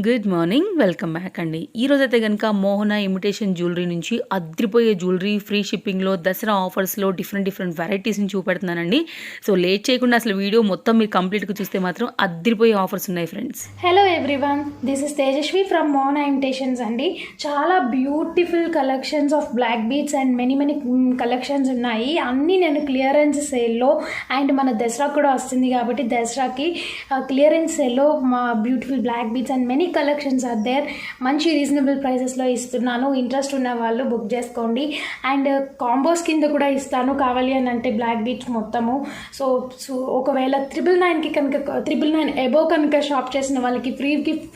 Good morning, welcome back అండి. ఈరోజైతే కనుక మోహన ఇమిటేషన్ జ్యువెలరీ నుంచి అద్రిపోయే జ్యువెలరీ ఫ్రీ షిప్పింగ్లో దసరా ఆఫర్స్లో డిఫరెంట్ వెరైటీస్ని చూపెడుతున్నానండి. సో లేట్ చేయకుండా అసలు వీడియో మొత్తం మీరు కంప్లీట్గా చూస్తే మాత్రం అద్రిపోయే ఆఫర్స్ ఉన్నాయి friends. Hello everyone, this is Tejaswi from Mohana imitations అండి. చాలా beautiful collections of black beads and many collections ఉన్నాయి. అన్నీ నేను క్లియరెన్స్ సేల్లో అండ్ మన దసరా కూడా వస్తుంది కాబట్టి దసరాకి క్లియరెన్స్ సేల్లో మా beautiful black beads and many collections are there. మంచి రీజనబుల్ ప్రైసెస్లో ఇస్తున్నాను. ఇంట్రెస్ట్ ఉన్న వాళ్ళు బుక్ చేసుకోండి. అండ్ కాంబోస్ కింద కూడా ఇస్తాను కావాలి అని అంటే బ్లాక్ బీడ్స్ మొత్తము. సో ఒకవేళ 999కి కనుక 999 ఎబో కనుక షాప్ చేసిన వాళ్ళకి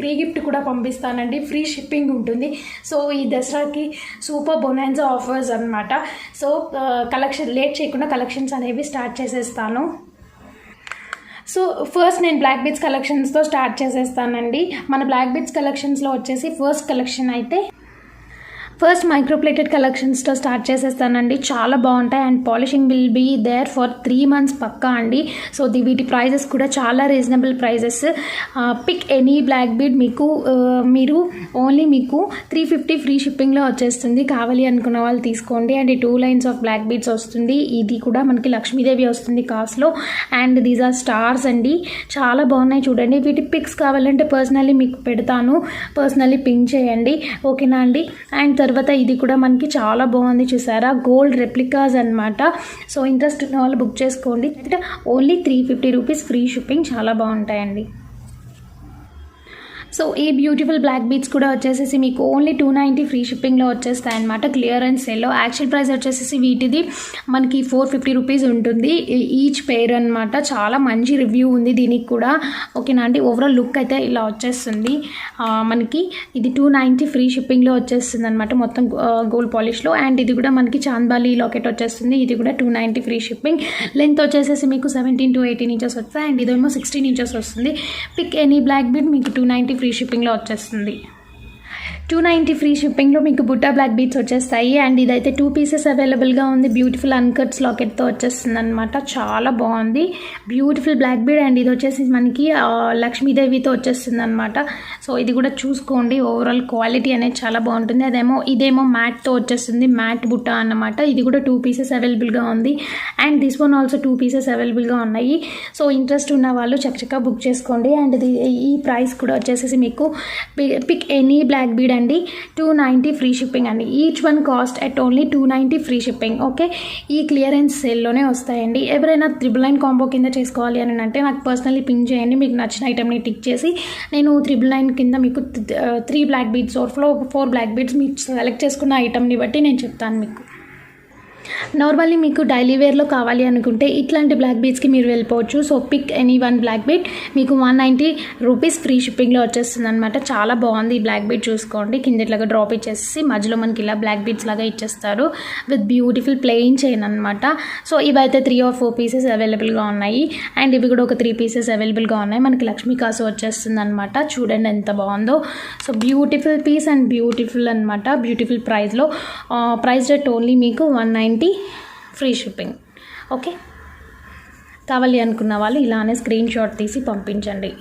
ఫ్రీ గిఫ్ట్ కూడా పంపిస్తానండి. ఫ్రీ షిప్పింగ్ ఉంటుంది. సో ఈ దసరాకి సూపర్ బొనాన్జా ఆఫర్స్ అనమాట. సో కలెక్షన్ లేట్ చేయకుండా కలెక్షన్స్ అనేవి స్టార్ట్ చేసేస్తాను. సో ఫస్ట్ నేను బ్లాక్ బీడ్స్ కలెక్షన్స్తో స్టార్ట్ చేసేస్తానండి. మన బ్లాక్ బీడ్స్ కలెక్షన్స్లో వచ్చేసి ఫస్ట్ కలెక్షన్ అయితే ఫస్ట్ మైక్రోప్లేటెడ్ కలెక్షన్స్తో స్టార్ట్ చేసేస్తానండి. చాలా బాగుంటాయి and polishing will be there for 3 months పక్కా అండి. సో వీటి ప్రైజెస్ కూడా చాలా reasonable prices. Pick any black bead మీరు ఓన్లీ 350 ఫ్రీ షిప్పింగ్లో వచ్చేస్తుంది. కావాలి అనుకున్న వాళ్ళు తీసుకోండి. And 2 lines of black beads వస్తుంది. ఇది కూడా మనకి లక్ష్మీదేవి వస్తుంది కాస్ట్లో. అండ్ దీస్ ఆర్ స్టార్స్ అండి. చాలా బాగున్నాయి చూడండి. వీటి పిక్స్ కావాలంటే పర్సనల్లీ మీకు పెడతాను. పర్సనల్లీ పింక్ చేయండి, ఓకేనా అండి. అండ్ తర్వాత ఇది కూడా మనకి చాలా బాగుంది, చూసారా, గోల్డ్ రెప్లికాస్ అనమాట. సో ఇంట్రెస్ట్ ఉన్న వాళ్ళు బుక్ చేసుకోండి. Only 350 rupees free shipping. చాలా బాగుంటాయండి. సో ఈ బ్యూటిఫుల్ బ్లాక్ బీడ్స్ కూడా వచ్చేసేసి మీకు ఓన్లీ 290 ఫ్రీ షిప్పింగ్లో వచ్చేస్తాయి అనమాట. క్లియరెన్స్ సేల్లో యాక్చువల్ ప్రైస్ వచ్చేసేసి వీటిది మనకి 450 రూపీస్ ఉంటుంది ఈచ్ పేర్ అనమాట. చాలా మంచి రివ్యూ ఉంది దీనికి కూడా, ఓకేనా అండి. ఓవరాల్ లుక్ అయితే ఇలా వచ్చేస్తుంది మనకి. ఇది 290 ఫ్రీ షిప్పింగ్లో వచ్చేస్తుంది అనమాట మొత్తం గోల్డ్ పాలిష్లో. అండ్ ఇది కూడా మనకి చాంద్బాలి లాకెట్ వచ్చేస్తుంది. ఇది కూడా 290 ఫ్రీ షిప్పింగ్. లెంత్ వచ్చేసేసి మీకు 17 to 18 ఇంచెస్ వస్తాయి. అండ్ ఇదేమో 16 ఇంచెస్ వస్తుంది. పిక్ ఎనీ బ్లాక్ బీడ్ మీకు 290 ఫ్రీ షిప్పింగ్లో వచ్చేస్తుంది. 290 ఫ్రీ షిప్పింగ్లో మీకు బుట్టా బ్లాక్ బీడ్స్ వచ్చేస్తాయి. అండ్ ఇదైతే 2 pieces అవైలబుల్గా ఉంది. బ్యూటిఫుల్ అన్కట్స్ లాకెట్తో వచ్చేస్తుంది అనమాట. చాలా బాగుంది బ్యూటిఫుల్ బ్లాక్ బీడ్. అండ్ ఇది వచ్చేసి మనకి లక్ష్మీదేవితో వచ్చేస్తుంది అనమాట. సో ఇది కూడా చూసుకోండి. ఓవరాల్ క్వాలిటీ అనేది చాలా బాగుంటుంది. ఇదేమో మ్యాట్తో వచ్చేస్తుంది, మ్యాట్ బుట్టా అన్నమాట. ఇది కూడా 2 pieces అవైలబుల్గా ఉంది. And this one also 2 pieces అవైలబుల్గా ఉన్నాయి. సో ఇంట్రెస్ట్ ఉన్న వాళ్ళు చక్కగా బుక్ చేసుకోండి. అండ్ ఈ ప్రైస్ కూడా వచ్చేసేసి మీకు పిక్ ఎనీ బ్లాక్ బీడ్ అండి 290 ఫ్రీ షిప్పింగ్ అండి. Each one cost at only 290 free shipping. Okay, ఈ క్లియరెన్స్ సేల్లోనే వస్తాయండి. ఎవరైనా 999 కాంబో కింద చేసుకోవాలి అని అంటే నాకు పర్సనల్లీ పింక్ చేయండి. మీకు నచ్చిన ఐటమ్ని టిక్ చేసి నేను 999 కింద మీకు 3 black beads or 4 black beads మీకు సెలెక్ట్ చేసుకున్న ఐటమ్ని బట్టి నేను చెప్తాను మీకు. నార్మల్లీ మీకు డైలీ వేర్లో కావాలి అనుకుంటే ఇట్లాంటి బ్లాక్ బీడ్స్కి మీరు వెళ్ళిపోవచ్చు. So pick any one black bead మీకు 190 రూపీస్ ఫ్రీ షిప్పింగ్లో వచ్చేస్తుంది అనమాట. చాలా బాగుంది ఈ బ్లాక్ బీడ్, చూసుకోండి. కింద ఇట్లాగా డ్రాప్ ఇచ్చేసి మధ్యలో మనకి ఇలా బ్లాక్ బీడ్స్ లాగా ఇచ్చేస్తారు విత్ బ్యూటిఫుల్ ప్లెయిన్ చైన్ అనమాట. సో ఇవైతే 3 or 4 pieces అవైలబుల్గా ఉన్నాయి. అండ్ ఇవి కూడా ఒక 3 pieces అవైలబుల్గా ఉన్నాయి. మనకి లక్ష్మీ కాసు వచ్చేస్తుంది అనమాట. చూడండి ఎంత బాగుందో. So beautiful piece and beautiful అనమాట. బ్యూటిఫుల్ ప్రైస్లో ప్రైస్ రేట్ ఓన్లీ మీకు 190 ఫ్రీ షిప్పింగ్. ఓకే, కావాలి అనుకున్న వాళ్ళు ఇలానే స్క్రీన్ షాట్ తీసి పంపించండి.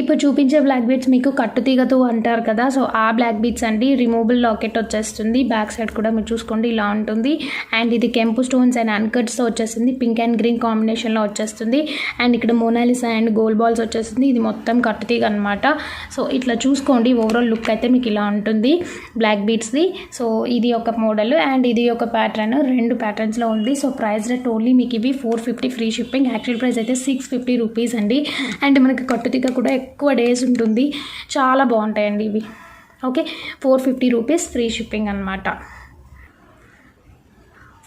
ఇప్పుడు చూపించే బ్లాక్ బీడ్స్ మీకు కట్టుతీగతో అంటారు కదా, సో ఆ బ్లాక్ బీడ్స్ అండి. రిమూవబుల్ లాకెట్ వచ్చేస్తుంది. బ్యాక్ సైడ్ కూడా మీరు చూసుకోండి ఇలా ఉంటుంది. అండ్ ఇది కెంపు స్టోన్స్ అండ్ అన్కట్స్తో వచ్చేస్తుంది. పింక్ అండ్ గ్రీన్ కాంబినేషన్లో వచ్చేస్తుంది. అండ్ ఇక్కడ మోనాలిసా అండ్ గోల్డ్ బాల్స్ వచ్చేస్తుంది. ఇది మొత్తం కట్టుతీగ అనమాట. సో ఇట్లా చూసుకోండి. ఓవరాల్ లుక్ అయితే మీకు ఇలా ఉంటుంది బ్లాక్ బీడ్స్ది. సో ఇది ఒక మోడల్ అండ్ ఇది ఒక ప్యాటర్న్, 2 ప్యాటర్న్స్లో ఉంది. సో ప్రైస్ రేట్ ఓన్లీ మీకు ఇవి 450 ఫ్రీ షిప్పింగ్. యాక్చువల్ ప్రైస్ అయితే 650 రూపీస్ అండి. అండ్ మనకి కట్టుతీగ కూడా ఎక్కువ డేస్ ఉంటుంది. చాలా బాగుంటాయండి ఇవి. ఓకే, 450 రూపీస్ ఫ్రీ షిప్పింగ్ అనమాట.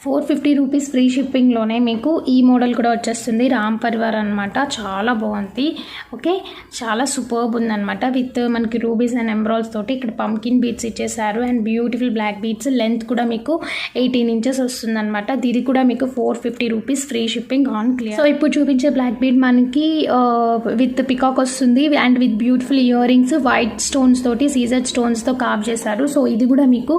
450 రూపీస్ ఫ్రీ షిప్పింగ్లోనే మీకు ఈ మోడల్ కూడా వచ్చేస్తుంది. రామ్ పరివార్ అనమాట. చాలా బాగుంది. ఓకే, చాలా సూపర్బ్ ఉందన్నమాట. విత్ మనకి రూబీస్ అండ్ ఎంబ్రాయిల్స్ తోటి ఇక్కడ పంకిన్ బీడ్స్ ఇచ్చేసారు. And beautiful black beads. Length కూడా మీకు 18 ఇంచెస్ వస్తుంది అనమాట. ఇది కూడా మీకు 450 rupees free shipping on clear. So ఇప్పుడు చూపించే బ్లాక్ బీడ్ మనకి విత్ పికాక్ వస్తుంది. And with beautiful ear rings white stones తోటి సీజర్ స్టోన్స్తో కాప్ చేశారు. సో ఇది కూడా మీకు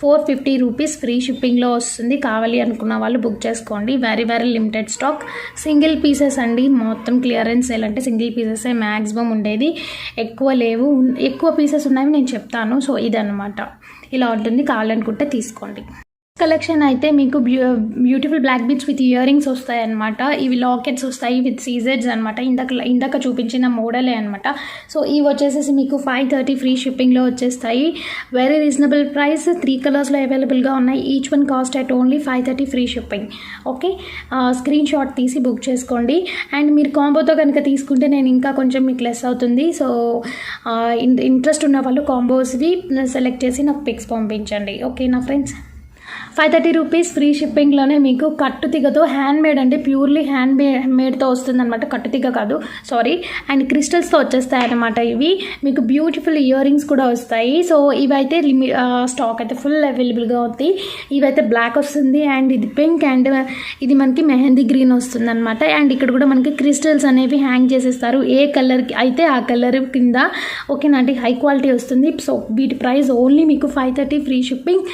450 రూపీస్ ఫ్రీ షిప్పింగ్లో వస్తుంది. కావాలి కావాలి అనుకున్న వాళ్ళు బుక్ చేసుకోండి. Very very limited stock, single pieces అండి. మొత్తం క్లియరెన్స్ సేల్ అంటే సింగిల్ పీసెసే మ్యాక్సిమం ఉండేది, ఎక్కువ లేవు. ఎక్కువ పీసెస్ ఉన్నవి నేను చెప్తాను. సో ఇదన్నమాట, ఇలా ఉంటుంది. కావాలనుకుంటే తీసుకోండి. కలెక్షన్ అయితే మీకు beautiful black beads with ear rings వస్తాయి అనమాట. ఇవి లాకెట్స్ వస్తాయి విత్ సీజెడ్స్ అనమాట. ఇందాక చూపించిన మోడలే అనమాట. సో ఇవి వచ్చేసేసి మీకు 530 ఫ్రీ షిప్పింగ్లో వచ్చేస్తాయి. Very reasonable price. 3 కలర్స్లో అవైలబుల్గా ఉన్నాయి. Each one cost at only 530 free shipping. Okay, screen shot తీసి బుక్ చేసుకోండి. అండ్ మీరు కాంబోతో కనుక తీసుకుంటే నేను ఇంకా కొంచెం మీకు లెస్ అవుతుంది. సో ఇంట్రెస్ట్ ఉన్న వాళ్ళు కాంబోస్వి సెలెక్ట్ చేసి నాకు పిక్స్ పంపించండి. ఓకేనా ఫ్రెండ్స్? 530 రూపీస్ ఫ్రీ షిప్పింగ్లోనే మీకు కట్టుతిగతో హ్యాండ్మేడ్ అంటే ప్యూర్లీ మేడ్తో వస్తుంది అనమాట. కట్టుతిగ కాదు, సారీ. అండ్ క్రిస్టల్స్తో వచ్చేస్తాయి అనమాట. ఇవి మీకు బ్యూటిఫుల్ ఇయర్ రింగ్స్ కూడా వస్తాయి. సో ఇవైతే స్టాక్ అయితే ఫుల్ అవైలబుల్గా ఉంది. ఇవైతే బ్లాక్ వస్తుంది అండ్ ఇది పింక్ అండ్ ఇది మనకి మెహందీ గ్రీన్ వస్తుంది అనమాట. అండ్ ఇక్కడ కూడా మనకి క్రిస్టల్స్ అనేవి హ్యాంగ్ చేసేస్తారు. ఏ కలర్కి అయితే ఆ కలర్ కింద. ఓకేనా అండి, హై క్వాలిటీ వస్తుంది. సో వీటి ప్రైస్ ఓన్లీ మీకు 530 ఫ్రీ షిప్పింగ్.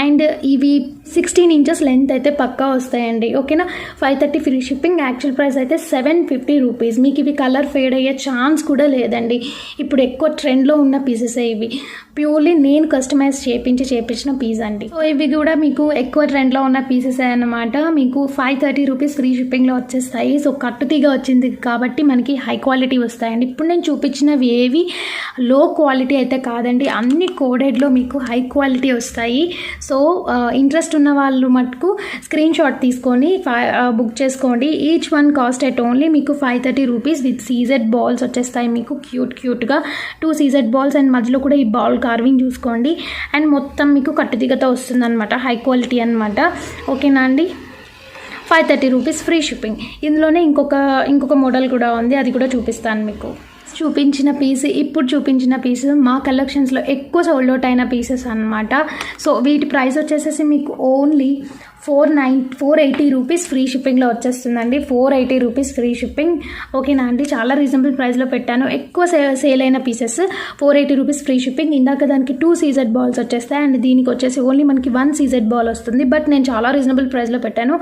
అండ్ ఇవి 16 ఇంచెస్ లెంత్ అయితే పక్కా వస్తాయండి. ఓకేనా, 530 ఫ్రీ షిప్పింగ్. యాక్చువల్ ప్రైస్ అయితే 750 రూపీస్. మీకు ఇవి కలర్ ఫేడ్ అయ్యే ఛాన్స్ కూడా లేదండి. ఇప్పుడు ఎక్కువ ట్రెండ్లో ఉన్న పీసెసే ఇవి. ప్యూర్లీ నేను కస్టమైజ్ చేయించిన పీస్ అండి. సో ఇవి కూడా మీకు ఎక్కువ ట్రెండ్లో ఉన్న పీసెసే అనమాట. మీకు 530 రూపీస్ ఫ్రీ షిప్పింగ్లో వచ్చేస్తాయి. సో కట్టుతీగా వచ్చింది కాబట్టి మనకి హై క్వాలిటీ వస్తాయండి. ఇప్పుడు నేను చూపించినవి ఏవి లో క్వాలిటీ అయితే కాదండి, అన్ని కోడెడ్లో మీకు హై క్వాలిటీ వస్తాయి. సో ఇంట్రెస్ట్ ఉన్న వాళ్ళు మటుకు స్క్రీన్ షాట్ తీసుకొని బుక్ చేసుకోండి. Each one cost at only మీకు 530 రూపీస్ విత్ సీజెడ్ బాల్స్ వచ్చేస్తాయి మీకు క్యూట్గా 2 సీజెడ్ బాల్స్. అండ్ మధ్యలో కూడా ఈ బాల్ కార్వింగ్ చూసుకోండి. అండ్ మొత్తం మీకు కట్టుదిగతో వస్తుంది అనమాట, హై క్వాలిటీ అనమాట. ఓకేనా అండి, 530 రూపీస్ ఫ్రీ షిప్పింగ్. ఇందులోనే ఇంకొక మోడల్ కూడా ఉంది, అది కూడా చూపిస్తాను మీకు. ఇప్పుడు చూపించిన పీస్ మా కలెక్షన్స్లో ఎక్కువ సోల్డ్ అవుట్ అయిన పీసెస్ అనమాట. సో వీటి ప్రైస్ వచ్చేసేసి మీకు ఓన్లీ 480 రూపీస్ ఫ్రీ షిప్పింగ్లో వచ్చేస్తుందండి. 480 రూపీస్ ఫ్రీ షిప్పింగ్. ఓకేనా అండి, చాలా రీజనబుల్ ప్రైస్లో పెట్టాను. ఎక్కువ సేల్ అయిన పీసెస్ 480 రూపీస్ ఫ్రీ షిప్పింగ్. ఇందాక దానికి 2 సీజెడ్ బాల్స్ వచ్చేస్తాయి అండ్ దీనికి వచ్చేసి ఓన్లీ మనకి 1 సీజెడ్ బాల్ వస్తుంది. బట్ నేను చాలా రీజనబుల్ ప్రైస్లో పెట్టాను.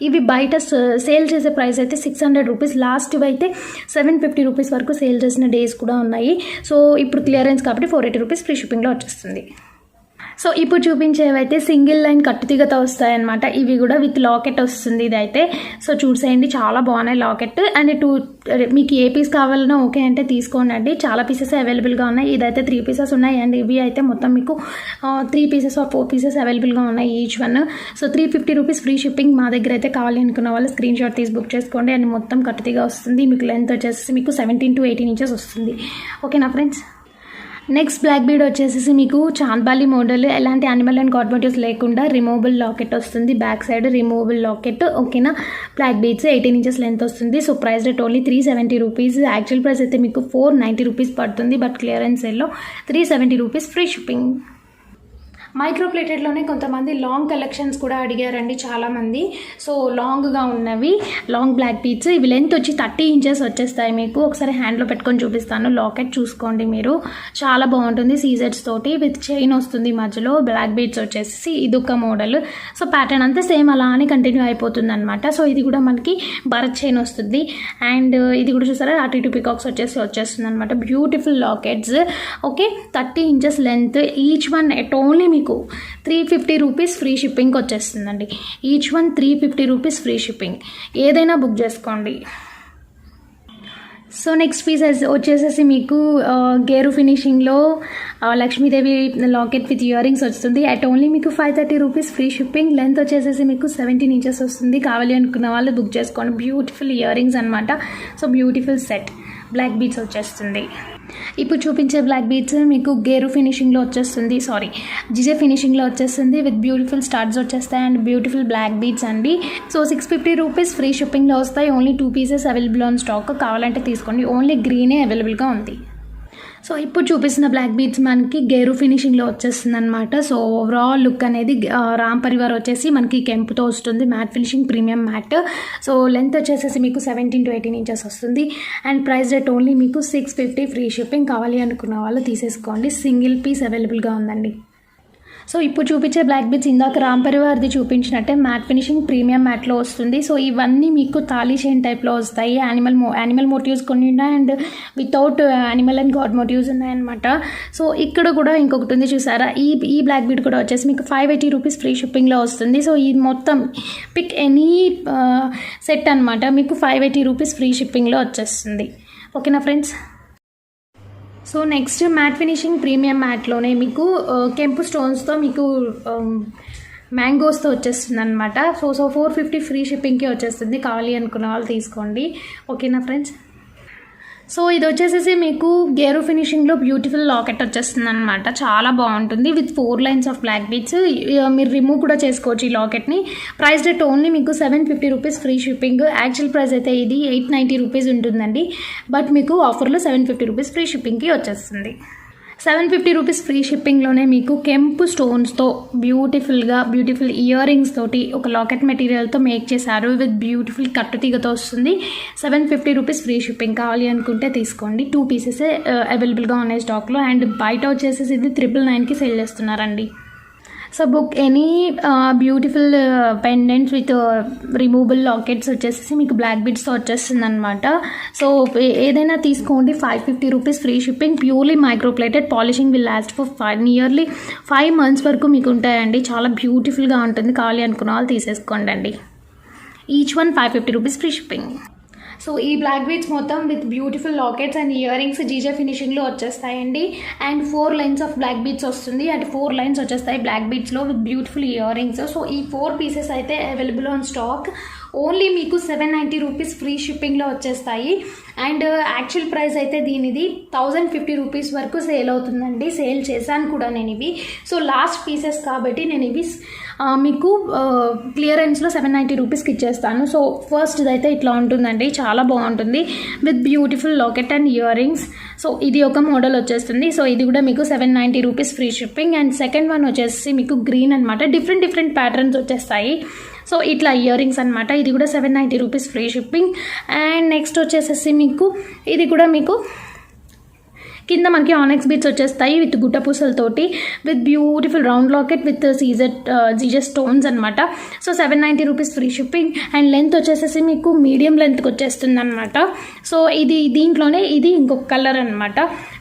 ఇవి బయట సేల్ చేసే ప్రైస్ అయితే 600 రూపీస్. లాస్ట్ అయితే 750 రూపీస్ వరకు సేల్ చేసిన డేస్ కూడా ఉన్నాయి. సో ఇప్పుడు క్లియరెన్స్ కాబట్టి 480 రూపీస్ ఫ్రీ షిప్పింగ్లో వచ్చేస్తుంది. సో ఇప్పుడు చూపించేవైతే సింగిల్ లైన్ కట్టుతిగతో వస్తాయన్నమాట. ఇవి కూడా విత్ లాకెట్ వస్తుంది ఇదైతే. సో చూసేయండి, చాలా బాగున్నాయి లాకెట్. అండ్ మీకు ఏ పీస్ కావాలన్నా ఓకే అంటే తీసుకోండి అండి. చాలా పీసెస్ అవైలబుల్గా ఉన్నాయి. ఇదైతే 3 పీసెస్ ఉన్నాయి అండ్ ఇవి అయితే మొత్తం మీకు 3 పీసెస్ ఆర్ 4 పీసెస్ అవైలబుల్గా ఉన్నాయి each one. So 350 rupees free shipping. మా దగ్గర అయితే కావాలి అనుకున్న వాళ్ళు స్క్రీన్ షాట్ తీసి బుక్ చేసుకోండి. అండ్ మొత్తం కట్టుతిగా వస్తుంది. మీకు లెంత్ వచ్చేసి మీకు 17 to 18 ఇంచెస్ వస్తుంది. ఓకేనా ఫ్రెండ్స్? నెక్స్ట్ బ్లాక్ బీడ్ వచ్చేసి మీకు చాంద్బాలి మోడల్, ఎలాంటి యానిమల్ అండ్ గాడ్ మోటివ్స్ లేకుండా రిమూవబుల్ లాకెట్ వస్తుంది. Back side removable locket. ఓకేనా, బ్లాక్ బీడ్స్ 18 ఇంచెస్ లెంత్ వస్తుంది. So price rate only 370 rupees. Actual price అయితే మీకు 490 రూపీస్ పడుతుంది. బట్ క్లియరెన్స్ సేల్లో 370 రూపీస్ ఫ్రీ షిప్పింగ్. మైక్రో ప్లేటెడ్లోనే కొంతమంది లాంగ్ కలెక్షన్స్ కూడా అడిగారండి చాలామంది. సో లాంగ్గా ఉన్నవి లాంగ్ బ్లాక్ బీడ్స్. ఇవి లెంత్ వచ్చి 30 ఇంచెస్ వచ్చేస్తాయి మీకు. ఒకసారి హ్యాండ్లో పెట్టుకొని చూపిస్తాను. లాకెట్ చూసుకోండి మీరు, చాలా బాగుంటుంది. సీజెడ్స్ తోటి విత్ చైన్ వస్తుంది మధ్యలో. బ్లాక్ బీడ్స్ వచ్చేసి ఇదొక మోడల్. సో ప్యాటర్న్ అంతా సేమ్ అలానే కంటిన్యూ అయిపోతుంది అనమాట. సో ఇది కూడా మనకి భరత్ చైన్ వస్తుంది. అండ్ ఇది కూడా చూసారా, అటు ఇటు పికాక్స్ వచ్చేస్తుంది అనమాట. Beautiful lockets. Okay, 30 inches length. Each one at only మీకు 350 రూపీస్ ఫ్రీ షిప్పింగ్కి వచ్చేస్తుందండి. Each one 350 rupees free shipping. ఏదైనా బుక్ చేసుకోండి. సో నెక్స్ట్ పీస్ వచ్చేసేసి మీకు గేరు ఫినిషింగ్లో Lakshmidevi locket with ear rings వస్తుంది. అట్ ఓన్లీ మీకు 530 రూపీస్ ఫ్రీ షిప్పింగ్. లెంత్ వచ్చేసేసి మీకు 17 ఇంచెస్ వస్తుంది. కావాలి అనుకున్న వాళ్ళు బుక్ చేసుకోండి. బ్యూటిఫుల్ ఇయర్ రింగ్స్ అనమాట. So beautiful set black beads వచ్చేస్తుంది. ఇప్పుడు చూపించే బ్లాక్ బీడ్స్ మీకు గేరు ఫినిషింగ్లో వచ్చేస్తుంది, జిజే ఫినిషింగ్లో వచ్చేస్తుంది విత్ బ్యూటిఫుల్ స్టార్ట్స్ వచ్చేస్తాయి అండ్ బ్యూటిఫుల్ బ్లాక్ బీడ్స్ అండి. సో 650 రూపీస్ ఫ్రీ షిప్పింగ్లో వస్తాయి. Only 2 pieces available on stock. కావాలంటే తీసుకోండి. ఓన్లీ గ్రీనే అవైలబుల్గా ఉంది. సో ఇప్పుడు చూపిస్తున్న బ్లాక్ బీడ్స్ మనకి గేరు ఫినిషింగ్లో వచ్చేస్తుంది అనమాట. సో ఓవరాల్ లుక్ అనేది రామ్ పరివార్ వచ్చేసి మనకి కెంపుతో వస్తుంది. Mat finishing premium matte. So length వచ్చేసేసి మీకు 17 to 18 ఇంచెస్ వస్తుంది. అండ్ ప్రైస్ రేట్ ఓన్లీ మీకు 650 ఫ్రీ షిప్పింగ్. కావాలి అనుకున్న వాళ్ళు తీసేసుకోండి. సింగిల్ పీస్ అవైలబుల్గా ఉందండి. సో ఇప్పుడు చూపించే బ్లాక్ బీడ్స్ ఇందాక రామ్ పరివార్ది చూపించినట్టే మ్యాట్ ఫినిషింగ్ ప్రీమియం మ్యాట్లో వస్తుంది. సో ఇవన్నీ మీకు తాళీ చైన్ టైప్లో వస్తాయి. యానిమల్ మోటివ్స్ కొన్ని ఉన్నాయి and without animal and god motives ఉన్నాయన్నమాట. సో ఇక్కడ కూడా ఇంకొకటి ఉంది చూసారా, ఈ బ్లాక్ బీడ్ కూడా వచ్చేసి మీకు 580 రూపీస్ ఫ్రీ షిప్పింగ్లో వస్తుంది. సో ఈ మొత్తం పిక్ ఎనీ సెట్ అనమాట మీకు 580 రూపీస్ ఫ్రీ షిప్పింగ్లో వచ్చేస్తుంది. ఓకేనా friends. So next matte finishing premium మ్యాట్లోనే మీకు కెంపు స్టోన్స్తో మీకు మ్యాంగోస్తో వచ్చేస్తుంది అనమాట. సో 450 ఫ్రీ షిప్పింగ్కి వచ్చేస్తుంది. కావాలి అనుకున్న వాళ్ళు తీసుకోండి. ఓకేనా ఫ్రెండ్స్. సో ఇది వచ్చేసేసి మీకు గేరు ఫినిషింగ్లో బ్యూటిఫుల్ లాకెట్ వచ్చేస్తుంది అనమాట. చాలా బాగుంటుంది with 4 lines of black beads. మీరు రిమూవ్ కూడా చేసుకోవచ్చు ఈ లాకెట్ని. ప్రైస్ రేట్ ఓన్లీ మీకు 750 rupees free shipping. Actual price అయితే ఇది 890 రూపీస్ ఉంటుందండి. బట్ మీకు ఆఫర్లో 750 రూపీస్ ఫ్రీ షిప్పింగ్కి వచ్చేస్తుంది. 750 రూపీస్ ఫ్రీ షిప్పింగ్లోనే మీకు కెంపు స్టోన్స్తో బ్యూటిఫుల్ ఇయర్ రింగ్స్ తోటి ఒక లాకెట్ మెటీరియల్తో మేక్ చేశారు. విత్ బ్యూటిఫుల్ కట్టుతీగతో వస్తుంది. 750 రూపీస్ ఫ్రీ షిప్పింగ్. కావాలి అనుకుంటే తీసుకోండి. 2 పీసెస్ అవైలబుల్గా ఉన్నాయి స్టాక్లో. అండ్ బయట వచ్చేసేసి ఇది 999కి సేల్ చేస్తున్నారండి. So book any beautiful pendants with removable lockets వచ్చేసి మీకు బ్లాక్ బీడ్స్తో వచ్చేస్తుంది అనమాట. సో ఏదైనా తీసుకోండి. 550 rupees free shipping. Purely micro plated. Polishing will last for nearly 5 months వరకు మీకు ఉంటాయండి. చాలా బ్యూటిఫుల్గా ఉంటుంది. కావాలి అనుకున్న వాళ్ళు తీసేసుకోండి అండి. Each one 550 rupees free shipping. So ఈ బ్లాక్ బీడ్స్ మొత్తం with beautiful lockets and ear rings GJ ఫినిషింగ్లో వచ్చేస్తాయండి. And 4 lines of black beads వస్తుంది. అండ్ 4 లైన్స్ వచ్చేస్తాయి బ్లాక్ బీడ్స్లో with beautiful year rings. So ఈ 4 పీసెస్ అయితే అవైలబుల్ ఆన్ స్టాక్. ఓన్లీ మీకు 790 రూపీస్ ఫ్రీ షిప్పింగ్లో వచ్చేస్తాయి. అండ్ యాక్చువల్ ప్రైస్ అయితే దీనిది 1050 రూపీస్ వరకు సేల్ అవుతుందండి. సేల్ చేశాను కూడా నేను ఇవి. సో లాస్ట్ పీసెస్ కాబట్టి నేను ఇవి మీకు క్లియరెన్స్లో 790 రూపీస్కి ఇచ్చేస్తాను. సో ఫస్ట్ అయితే ఇట్లా ఉంటుందండి. చాలా బాగుంటుంది with beautiful locket and ear rings. So ఇది ఒక మోడల్ వచ్చేస్తుంది. సో ఇది కూడా మీకు 790 rupees free shipping. And second one వచ్చేసి మీకు గ్రీన్ అనమాట. డిఫరెంట్ ప్యాటర్న్స్ వచ్చేస్తాయి. సో ఇట్లా ఇయర్ రింగ్స్ అనమాట. ఇది కూడా 790 rupees free shipping. And next వచ్చేసేసి మీకు ఇది కూడా మీకు కింద మనకి ఆనెక్స్ బీడ్స్ వచ్చేస్తాయి విత్ గుట్ట పూసలతోటి with beautiful round locket with GJ's stones అనమాట. So 790 rupees free shipping. And length వచ్చేసేసి మీకు మీడియం లెంత్కి వచ్చేస్తుంది అనమాట. సో ఇది దీంట్లోనే ఇది ఇంకొక కలర్ అనమాట.